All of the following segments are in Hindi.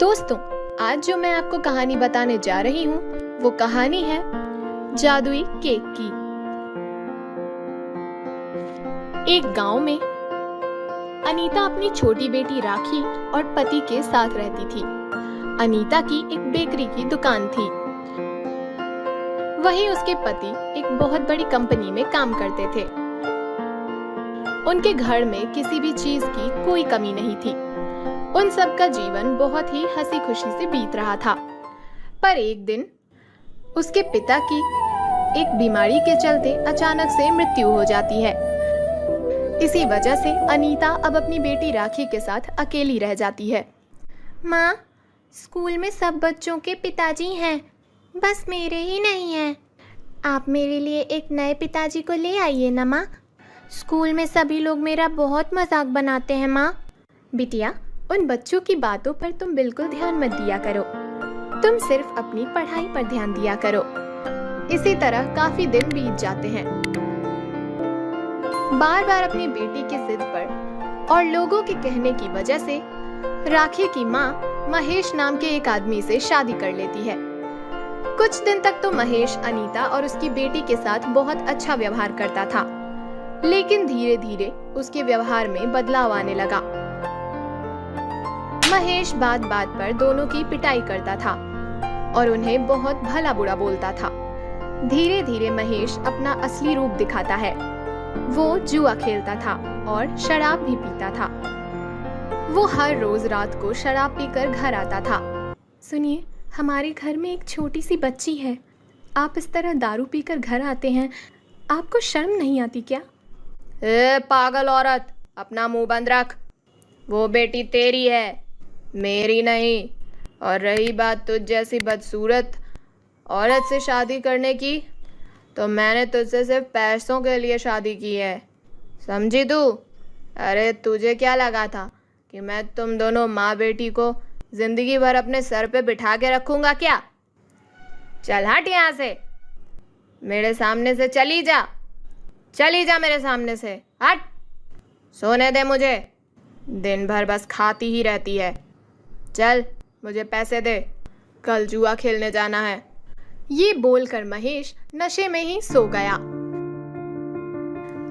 दोस्तों, आज जो मैं आपको कहानी बताने जा रही हूँ वो कहानी है जादुई केक की। एक गांव में अनीता अपनी छोटी बेटी राखी और पति के साथ रहती थी। अनीता की एक बेकरी की दुकान थी। वहीं उसके पति एक बहुत बड़ी कंपनी में काम करते थे। उनके घर में किसी भी चीज की कोई कमी नहीं थी। उन सब का जीवन बहुत ही हंसी खुशी से बीत रहा था। पर एक दिन उसके पिता की एक बीमारी के चलते अचानक से मृत्यु हो जाती है। इसी वजह से अनीता अब अपनी बेटी राखी के साथ अकेली रह जाती है। माँ, स्कूल में सब बच्चों के पिताजी हैं, बस मेरे ही नहीं हैं। आप मेरे लिए एक नए पिताजी को ले आइए ना माँ। स्कूल में सभी लोग मेरा बहुत मजाक बनाते हैं माँ। बिटिया, उन बच्चों की बातों पर तुम बिल्कुल ध्यान मत दिया करो। तुम सिर्फ अपनी पढ़ाई पर ध्यान दिया करो। इसी तरह काफी दिन बीत जाते हैं। बार बार अपनी बेटी की जिद पर और लोगों के कहने की वजह से राखी की माँ महेश नाम के एक आदमी से शादी कर लेती है। कुछ दिन तक तो महेश अनीता और उसकी बेटी के साथ बहुत अच्छा व्यवहार करता था, लेकिन धीरे धीरे उसके व्यवहार में बदलाव आने लगा। महेश बात बात पर दोनों की पिटाई करता था और उन्हें बहुत भला बुरा बोलता था। धीरे धीरे महेश अपना असली रूप दिखाता है। वो जुआ खेलता था और शराब भी पीता था। वो हर रोज रात को शराब पीकर घर आता था। सुनिए, हमारे घर में एक छोटी सी बच्ची है। आप इस तरह दारू पीकर घर आते हैं, आपको शर्म नहीं आती क्या? ए पागल औरत, अपना मुंह बंद रख। वो बेटी तेरी है, मेरी नहीं। और रही बात तुझ जैसी बदसूरत औरत से शादी करने की, तो मैंने तुझसे सिर्फ पैसों के लिए शादी की है, समझी तू? अरे तुझे क्या लगा था कि मैं तुम दोनों माँ बेटी को जिंदगी भर अपने सर पे बिठा के रखूंगा क्या? चल हट यहाँ से, मेरे सामने से चली जा मेरे सामने से, हट। सोने दे मुझे, दिन भर बस खाती ही रहती है। चल मुझे पैसे दे, कल जुआ खेलने जाना है। ये बोलकर महेश नशे में ही सो गया।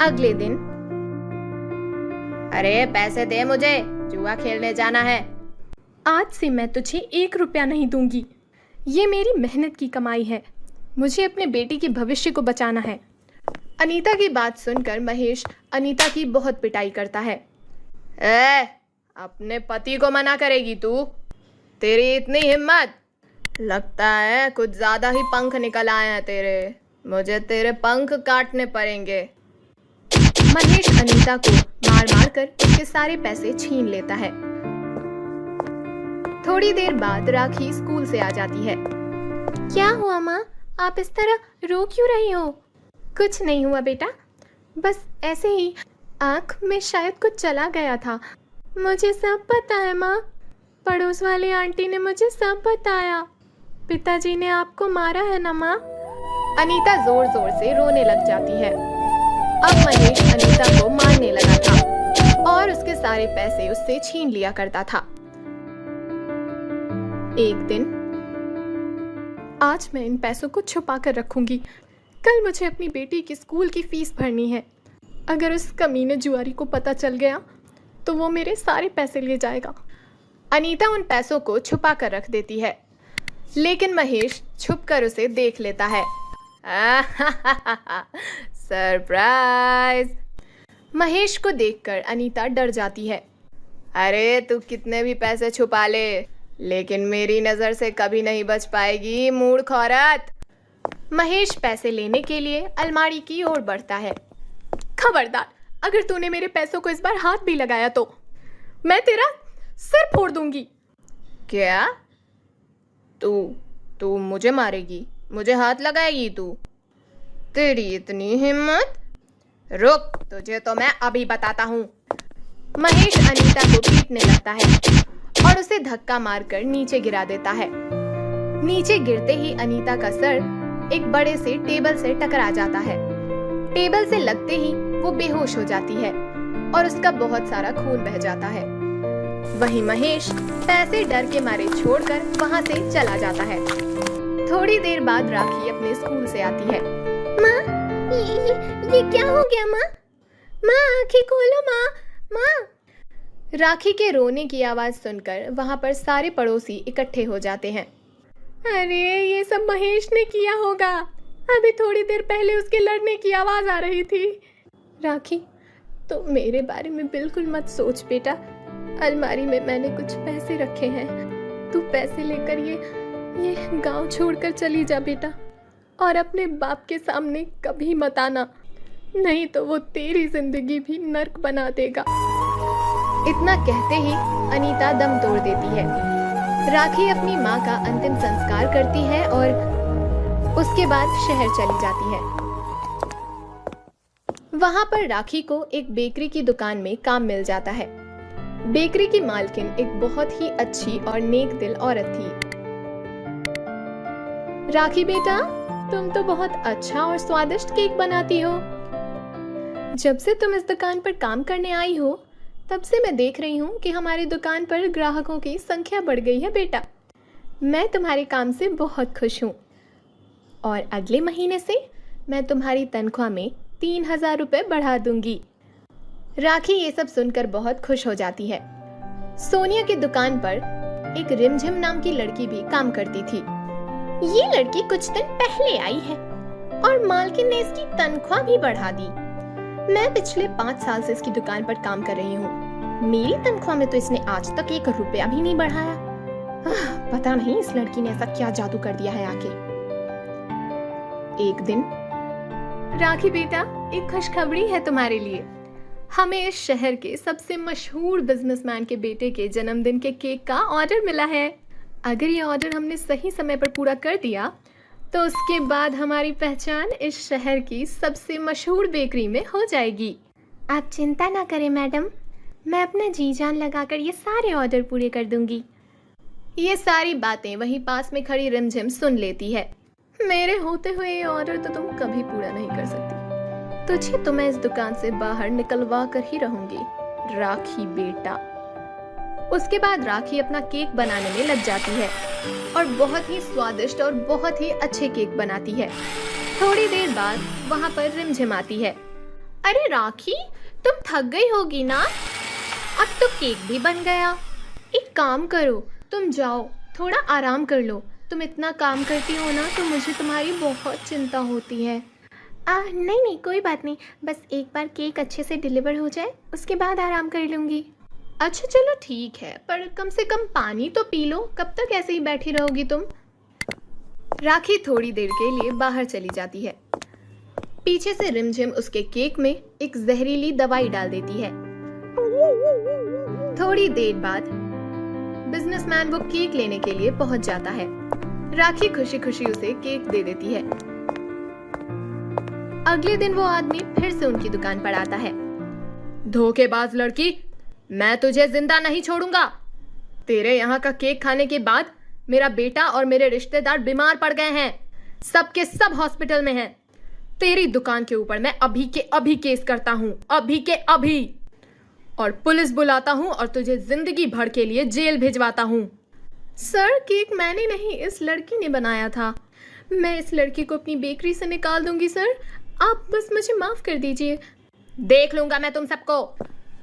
अगले दिन, अरे पैसे दे मुझे, जुआ खेलने जाना है। आज से मैं तुझे 1 रुपया नहीं दूंगी। ये मेरी मेहनत की कमाई है। मुझे अपने बेटी के भविष्य को बचाना है। अनीता की बात सुनकर महेश अनीता की बहुत पिटाई करता है। अपने पति को मना करेगी तू? तेरी इतनी हिम्मत? लगता है कुछ ज्यादा ही पंख निकल आए हैं तेरे। मुझे तेरे पंख काटने पड़ेंगे। महेश अनीता को मार मार कर उसके सारे पैसे छीन लेता है। थोड़ी देर बाद राखी स्कूल से आ जाती है। क्या हुआ माँ, आप इस तरह रो क्यों रही हो? कुछ नहीं हुआ बेटा, बस ऐसे ही आँख में शायद कुछ चला गया था। मुझे सब पता है माँ, पड़ोस वाली आंटी ने मुझे सब बताया। पिताजी ने आपको मारा है ना माँ? अनीता जोर जोर से रोने लग जाती है। अब महेश अनीता को मारने लगा था और उसके सारे पैसे उससे छीन लिया करता था। एक दिन, आज मैं इन पैसों को छुपा कर रखूंगी। कल मुझे अपनी बेटी की स्कूल की फीस भरनी है। अगर उस कमीने जुआरी को पता चल गया तो वो मेरे सारे पैसे ले जाएगा। अनीता उन पैसों को छुपा कर रख देती है, लेकिन महेश छुपकर उसे देख लेता है। सरप्राइज! महेश को देखकर अनीता डर जाती है। अरे तू कितने भी पैसे छुपा ले, लेकिन मेरी नजर से कभी नहीं बच पाएगी, मूर्ख औरत। महेश पैसे लेने के लिए अलमारी की ओर बढ़ता है। खबरदार, अगर तूने मेरे पैसों को इस बार हाथ भी लगाया तो मैं तेरा सिर फोड़ दूंगी। क्या? तू मुझे मारेगी? मुझे हाथ लगाएगी तू? तेरी इतनी हिम्मत? रुक, तुझे तो मैं अभी बताता हूँ। महेश अनीता को पीटने लगता है और उसे धक्का मारकर नीचे गिरा देता है। नीचे गिरते ही अनीता का सर एक बड़े से टेबल से टकरा जाता है। टेबल से लगते ही वो बेहोश हो जाती है और उसका बहुत सारा खून बह जाता है। वहीं महेश पैसे डर के मारे छोड़कर वहां से चला जाता है। थोड़ी देर बाद राखी अपने स्कूल से आती है। माँ, ये क्या हो गया माँ? माँ आंखें खोलो माँ, माँ। राखी के रोने की आवाज सुनकर वहां पर सारे पड़ोसी इकट्ठे हो जाते हैं। अरे ये सब महेश ने किया होगा, अभी थोड़ी देर पहले उसके लड़ने की आवाज आ रही थी। राखी, तो मेरे बारे में बिल्कुल मत सोच बेटा, अलमारी में मैंने कुछ पैसे रखे हैं, तू पैसे लेकर ये गांव छोड़कर चली जा बेटा, और अपने बाप के सामने कभी मत आना, नहीं तो वो तेरी जिंदगी भी नर्क बना देगा। इतना कहते ही अनीता दम तोड़ देती है। राखी अपनी माँ का अंतिम संस्कार करती है और उसके बाद शहर चली जाती है। वहां पर राखी को एक बेकरी की दुकान में काम मिल जाता है। बेकरी की मालकिन एक बहुत ही अच्छी और नेक दिल औरत थी। राखी बेटा, तुम तो बहुत अच्छा और स्वादिष्ट केक बनाती हो। जब से तुम इस दुकान पर काम करने आई हो, तब से मैं देख रही हूँ कि हमारी दुकान पर ग्राहकों की संख्या बढ़ गई है बेटा। मैं तुम्हारे काम से बहुत खुश हूँ और अगले महीने से मैं तुम्हारी तनख्वाह में 3,000 रुपये बढ़ा दूंगी। राखी ये सब सुनकर बहुत खुश हो जाती है। सोनिया की दुकान पर एक रिमझिम नाम की लड़की भी काम करती थी। ये लड़की कुछ दिन पहले आई है और मालकिन ने इसकी तनख्वाह भी बढ़ा दी। मैं पिछले 5 साल से इसकी दुकान पर काम कर रही हूँ, मेरी तनख्वाह में तो इसने आज तक 1 रुपया भी नहीं बढ़ाया। पता नहीं इस लड़की ने ऐसा क्या जादू कर दिया है आके। एक दिन, राखी बेटा, एक खुशखबरी है तुम्हारे लिए। हमें इस शहर के सबसे मशहूर बिजनेसमैन के बेटे के जन्मदिन के केक का ऑर्डर मिला है। अगर ये ऑर्डर हमने सही समय पर पूरा कर दिया तो उसके बाद हमारी पहचान इस शहर की सबसे मशहूर बेकरी में हो जाएगी। आप चिंता ना करें मैडम, मैं अपना जी जान लगाकर ये सारे ऑर्डर पूरे कर दूंगी। ये सारी बातें वहीं पास में खड़ी रिमझिम सुन लेती है। मेरे होते हुए ये ऑर्डर तो तुम कभी पूरा नहीं कर सकती, तुझे तो मैं इस दुकान से बाहर निकलवा कर ही रहूंगी, राखी बेटा। उसके बाद राखी अपना केक बनाने में लग जाती है और बहुत ही स्वादिष्ट और बहुत ही अच्छे केक बनाती है। थोड़ी देर बाद वहां पर रिमझिम आती है। अरे राखी, तुम थक गई होगी ना? अब तो केक भी बन गया। एक काम करो, तुम जाओ थोड़ा आराम कर लो। तुम इतना काम करती हो ना तो मुझे तुम्हारी बहुत चिंता होती है। नहीं कोई बात नहीं, बस एक बार केक अच्छे से डिलीवर हो जाए उसके बाद आराम कर लूंगी। अच्छा चलो ठीक है, पर कम से कम पानी तो पी लो, कब तक ऐसे ही बैठी रहोगी तुम? राखी थोड़ी देर के लिए बाहर चली जाती है। पीछे से रिमझिम उसके केक में एक जहरीली दवाई डाल देती है। थोड़ी देर बाद बिजनेसमैन वो केक लेने के लिए पहुंच जाता है। राखी खुशी खुशी उसे केक दे देती है। अगले दिन वो आदमी फिर से उनकी दुकान पर आता है। धोखेबाज लड़की, मैं तुझे जिंदा नहीं छोड़ूंगा। तेरे यहाँ का केक खाने के बाद मेरा बेटा और मेरे रिश्तेदार बीमार पड़ गए हैं, सब के सब हॉस्पिटल में हैं। तेरी दुकान के ऊपर मैं अभी के अभी केस करता हूँ, अभी के अभी, और पुलिस बुलाता हूँ और तुझे जिंदगी भर के लिए जेल भिजवाता हूँ। सर, केक मैंने नहीं, इस लड़की ने बनाया था। मैं इस लड़की को अपनी बेकरी से निकाल दूंगी सर, आप बस मुझे माफ कर दीजिए। देख लूंगा मैं तुम सबको।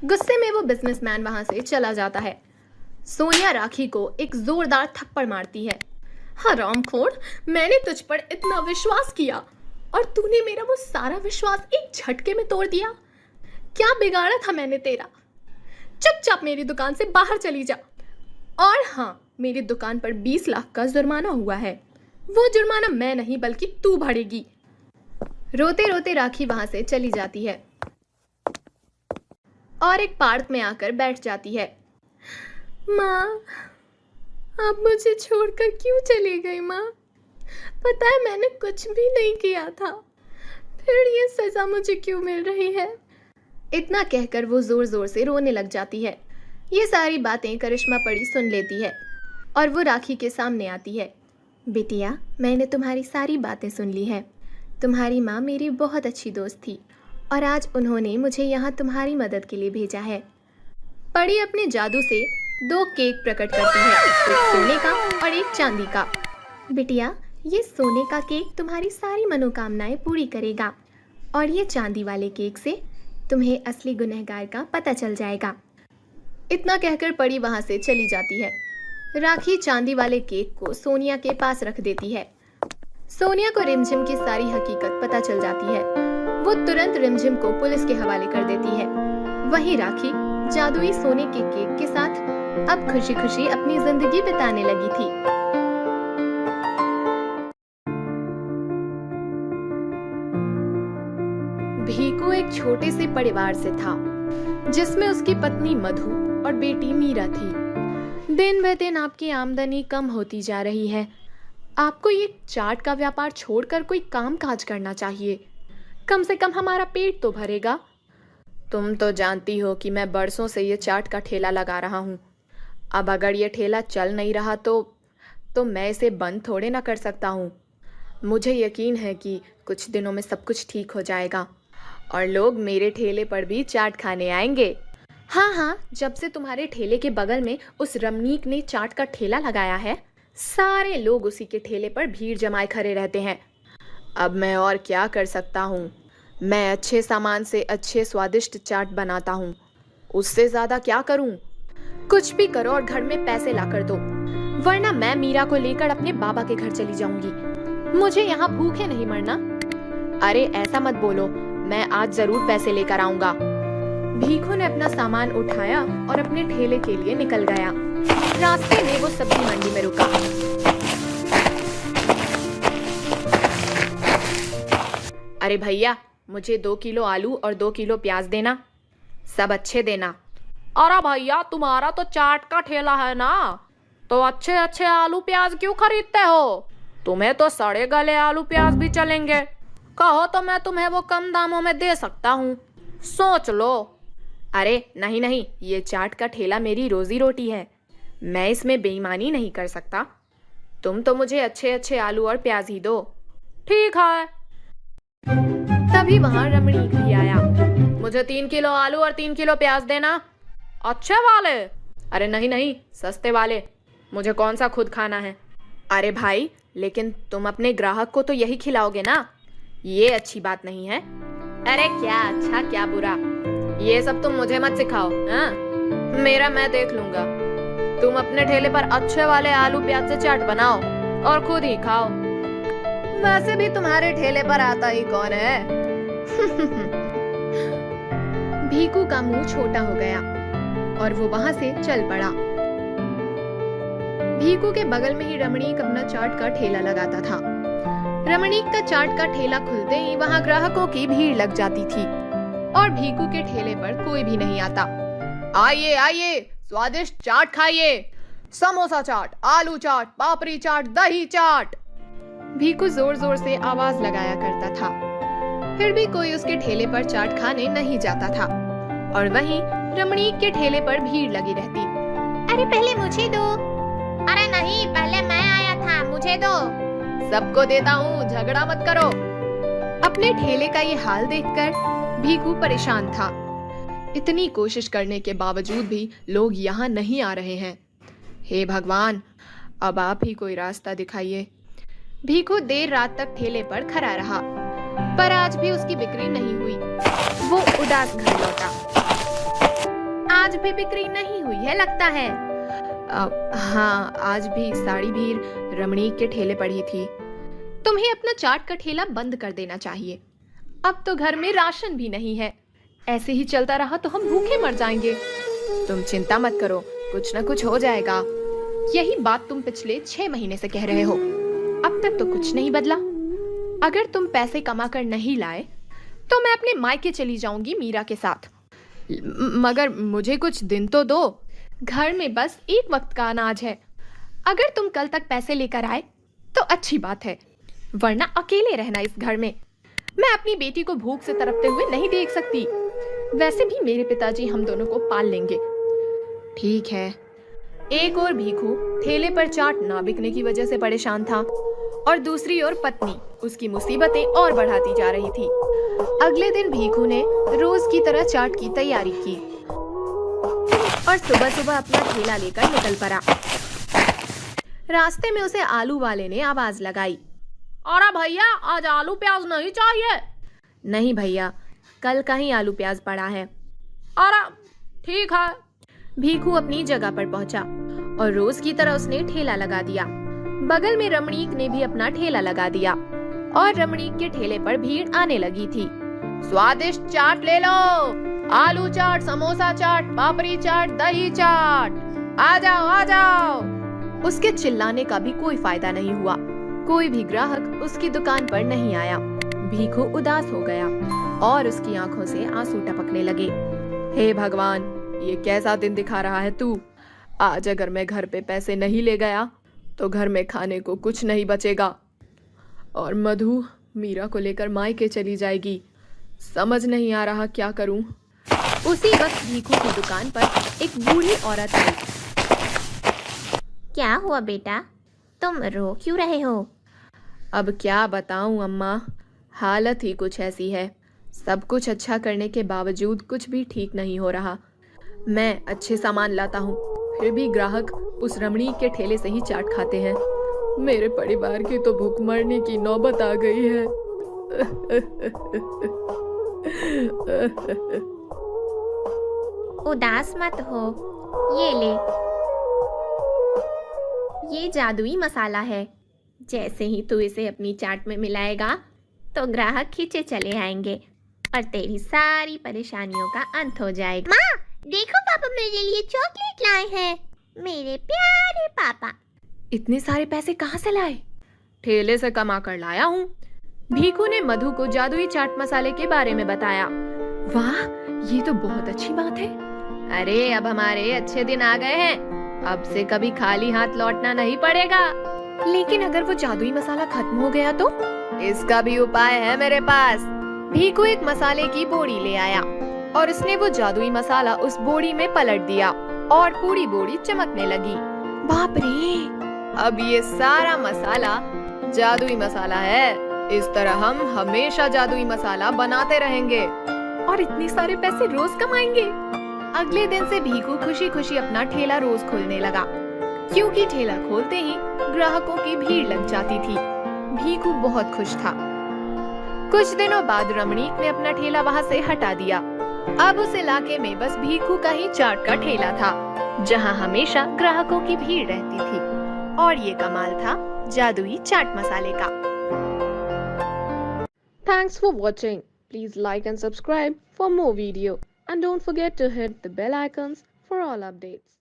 गुस्से में वो बिजनेसमैन वहां से चला जाता है। सोनिया राखी को एक जोरदार थप्पड़ मारती है। हरामखोर, मैंने तुझ पर इतना विश्वास किया और तूने मेरा वो सारा विश्वास एक झटके में तोड़ दिया। क्या बिगाड़ा था मैंने तेरा? चुपचाप मेरी दुकान से बाहर चली जा। और हाँ, मेरी दुकान पर 20 लाख का जुर्माना हुआ है। वो जुर्माना मैं नहीं बल्कि तू भरेगी। रोते रोते राखी वहां से चली जाती है और एक पार्क में आकर बैठ जाती है। माँ, आप मुझे छोड़कर क्यों चली गई माँ? पता है मैंने कुछ भी नहीं किया था, फिर ये सजा मुझे क्यों मिल रही है? इतना कहकर वो जोर जोर से रोने लग जाती है। ये सारी बातें करिश्मा परी सुन लेती है और वो राखी के सामने आती है। बिटिया, मैंने तुम्हारी सारी बातें सुन ली है। तुम्हारी माँ मेरी बहुत अच्छी दोस्त थी और आज उन्होंने मुझे यहाँ तुम्हारी मदद के लिए भेजा है। परी अपने जादू से दो केक प्रकट करती है, एक सोने का और एक चांदी का। बिटिया, ये सोने का केक तुम्हारी सारी मनोकामनाएं पूरी करेगा और ये चांदी वाले केक से तुम्हें असली गुनहगार का पता चल जाएगा। इतना कहकर परी वहां से चली जाती है। राखी चांदी वाले केक को सोनिया के पास रख देती है। सोनिया को रिमझिम की सारी हकीकत पता चल जाती है। वो तुरंत रिमझिम को पुलिस के हवाले कर देती है। वहीं राखी जादुई सोने के केक के साथ अब खुशी खुशी अपनी जिंदगी बिताने लगी थी। भीकू एक छोटे से परिवार से था, जिसमें उसकी पत्नी मधु और बेटी मीरा थी। दिन ब दिन आपकी आमदनी कम होती जा रही है। आपको ये चाट का व्यापार छोड़कर कोई काम काज करना चाहिए। कम से कम हमारा पेट तो भरेगा। तुम तो जानती हो कि मैं बरसों से ये चाट का ठेला लगा रहा हूँ। अब अगर ये ठेला चल नहीं रहा तो मैं इसे बंद थोड़े ना कर सकता हूँ। मुझे यकीन है कि कुछ दिनों में सब कुछ ठीक हो जाएगा और लोग मेरे ठेले पर भी चाट खाने आएंगे। हाँ, जब से तुम्हारे ठेले के बगल में उस रमणीक ने चाट का ठेला लगाया है, सारे लोग उसी के ठेले पर भीड़ जमाए खड़े रहते हैं। अब मैं और क्या कर सकता हूँ? मैं अच्छे सामान से अच्छे स्वादिष्ट चाट बनाता हूँ। उससे ज़्यादा क्या करूँ? कुछ भी करो और घर में पैसे ला कर दो, वरना मैं मीरा को लेकर अपने बाबा के घर चली जाऊंगी। मुझे यहाँ भूखे नहीं मरना। अरे ऐसा मत बोलो, मैं आज जरूर पैसे लेकर आऊंगा। भीखू ने अपना सामान उठाया और अपने ठेले के लिए निकल गया। रास्ते में वो सब्जी मंडी में रुका। अरे भैया, मुझे 2 किलो आलू और 2 किलो प्याज देना, सब अच्छे देना। अरे भैया, तुम्हारा तो चाट का ठेला है ना, तो अच्छे अच्छे आलू प्याज क्यों खरीदते हो? तुम्हें तो सड़े गले आलू प्याज भी चलेंगे। कहो तो मैं तुम्हें वो कम दामों में दे सकता हूँ, सोच लो। अरे नहीं, ये चाट का ठेला मेरी रोजी रोटी है, मैं इसमें बेईमानी नहीं कर सकता। तुम तो मुझे अच्छे अच्छे आलू और प्याज ही दो। ठीक है। तभी वहां रमणीक भी आया। मुझे 3 किलो आलू और 3 किलो प्याज देना। अच्छे वाले? अरे नहीं, सस्ते वाले। मुझे कौन सा खुद खाना है। अरे भाई, लेकिन तुम अपने ग्राहक को तो यही खिलाओगे ना, ये अच्छी बात नहीं है। अरे क्या अच्छा क्या बुरा, ये सब तुम मुझे मत सिखाओ। हाँ, मेरा मैं देख लूंगा। तुम अपने ठेले पर अच्छे वाले आलू प्याज से चाट बनाओ और खुद ही खाओ। वैसे भी तुम्हारे ठेले पर आता ही कौन है? भीकू का मुंह छोटा हो गया और वो वहां से चल पड़ा। भीकू के बगल में ही रमणीक अपना चाट का ठेला लगाता था। रमणीक का चाट का ठेला खुलते ही वहां ग्राहकों की भीड़ लग जाती थी और भीकू के ठेले पर कोई भी नहीं आता। आइए आइए, स्वादिष्ट चाट खाइए। समोसा चाट, आलू चाट, पापड़ी चाट, दही चाट। भीकू जोर जोर से आवाज लगाया करता था, फिर भी कोई उसके ठेले पर चाट खाने नहीं जाता था और वहीं रमणीक के ठेले पर भीड़ लगी रहती। अरे पहले मुझे दो। अरे नहीं, पहले मैं आया था, मुझे दो। सबको देता हूँ, झगड़ा मत करो। अपने ठेले का ये हाल देखकर भीकू परेशान था। इतनी कोशिश करने के बावजूद भी लोग यहाँ नहीं आ रहे हैं। हे भगवान, अब आप ही कोई रास्ता दिखाइए। भीकू देर रात तक ठेले पर खड़ा रहा, पर आज भी उसकी बिक्री नहीं हुई। वो उदास घर लौटा। आज भी बिक्री नहीं हुई है लगता है। हाँ, आज भी सारी भीड़ रमणीक के ठेले पर ही थी। तुम्हें अपना चाट का ठेला बंद कर देना चाहिए। अब तो घर में राशन भी नहीं है। ऐसे ही चलता रहा तो हम भूखे मर जाएंगे। तुम चिंता मत करो, कुछ ना कुछ हो जाएगा। यही बात तुम पिछले 6 महीने से कह रहे हो, अब तक तो कुछ नहीं बदला। अगर तुम पैसे कमा कर नहीं लाए तो मैं अपने मायके चली जाऊंगी मीरा के साथ। मगर मुझे कुछ दिन तो दो। घर में बस एक वक्त का अनाज है। अगर तुम कल तक पैसे लेकर आए तो अच्छी बात है, वरना अकेले रहना इस घर में। मैं अपनी बेटी को भूख से तड़पते हुए नहीं देख सकती। वैसे भी मेरे पिताजी हम दोनों को पाल लेंगे। ठीक है। एक और भीखू ठेले पर चाट ना बिकने की वजह से परेशान था और दूसरी ओर पत्नी उसकी मुसीबतें और बढ़ाती जा रही थी। अगले दिन भीखू ने रोज की तरह चाट की तैयारी की। और सुबह सुबह अपना ठेला लेकर निकल पड़ा। रास्ते में उसे आलू वाले ने आवाज लगाई, अरे भैया, आज आलू प्याज नहीं चाहिए। नहीं भैया, कल का ही आलू प्याज पड़ा है। अरे ठीक है। भीखू अपनी जगह पर पहुंचा और रोज की तरह उसने ठेला लगा दिया। बगल में रमणीक ने भी अपना ठेला लगा दिया और रमणीक के ठेले पर भीड़ आने लगी थी। स्वादिष्ट चाट ले लो, आलू चाट, समोसा चाट, पापड़ी चाट, दही चाट, आ जाओ आ जाओ। उसके चिल्लाने का भी कोई फायदा नहीं हुआ। कोई भी ग्राहक उसकी दुकान पर नहीं आया। भीखू उदास हो गया और उसकी आंखों से आंसू टपकने लगे। हे भगवान, ये कैसा दिन दिखा रहा है तू। आज अगर मैं घर पे पैसे नहीं ले गया तो घर में खाने को कुछ नहीं बचेगा और मधु मीरा को लेकर मायके चली जाएगी। समझ नहीं आ रहा क्या करूं। उसी वक्त भीखू की दुकान पर एक बूढ़ी औरत आई। क्या हुआ बेटा, तुम रो क्यों रहे हो? अब क्या बताऊं अम्मा, हालत ही कुछ ऐसी है। सब कुछ अच्छा करने के बावजूद कुछ भी ठीक नहीं हो रहा। मैं अच्छे सामान लाता हूँ, फिर भी ग्राहक उस रमणीक के ठेले से ही चाट खाते हैं। मेरे परिवार की तो भूख मरने की नौबत आ गई है। उदास मत हो, ये ले, ये जादुई मसाला है। जैसे ही तू इसे अपनी चाट में मिलाएगा तो ग्राहक खींचे चले आएंगे और तेरी सारी परेशानियों का अंत हो जाएगा। माँ, देखो पापा मेरे लिए चॉकलेट लाए हैं। मेरे प्यारे पापा। इतने सारे पैसे कहाँ से लाए? ठेले से कमा कर लाया हूँ। भीखू ने मधु को जादुई चाट मसाले के बारे में बताया। वाह, ये तो बहुत अच्छी बात है। अरे अब हमारे अच्छे दिन आ गए हैं, अब से कभी खाली हाथ लौटना नहीं पड़ेगा। लेकिन अगर वो जादुई मसाला खत्म हो गया तो? इसका भी उपाय है मेरे पास। भीखू एक मसाले की बोरी ले आया और उसने वो जादुई मसाला उस बोरी में पलट दिया और पूरी बोरी चमकने लगी। बाप रे! अब ये सारा मसाला जादुई मसाला है। इस तरह हम हमेशा जादुई मसाला बनाते रहेंगे और इतने सारे पैसे रोज कमाएंगे। अगले दिन से भीखू खुशी खुशी अपना ठेला रोज खोलने लगा, क्योंकि ठेला खोलते ही ग्राहकों की भीड़ लग जाती थी। भीखू बहुत खुश था। कुछ दिनों बाद रमणीक ने अपना ठेला वहाँ से हटा दिया। अब उस इलाके में बस भीखू का ही चाट का ठेला था, जहाँ हमेशा ग्राहकों की भीड़ रहती थी। और ये कमाल था जादुई चाट मसाले का। Thanks for watching. Please like and subscribe for more video. And don't forget to hit the bell icons for all updates.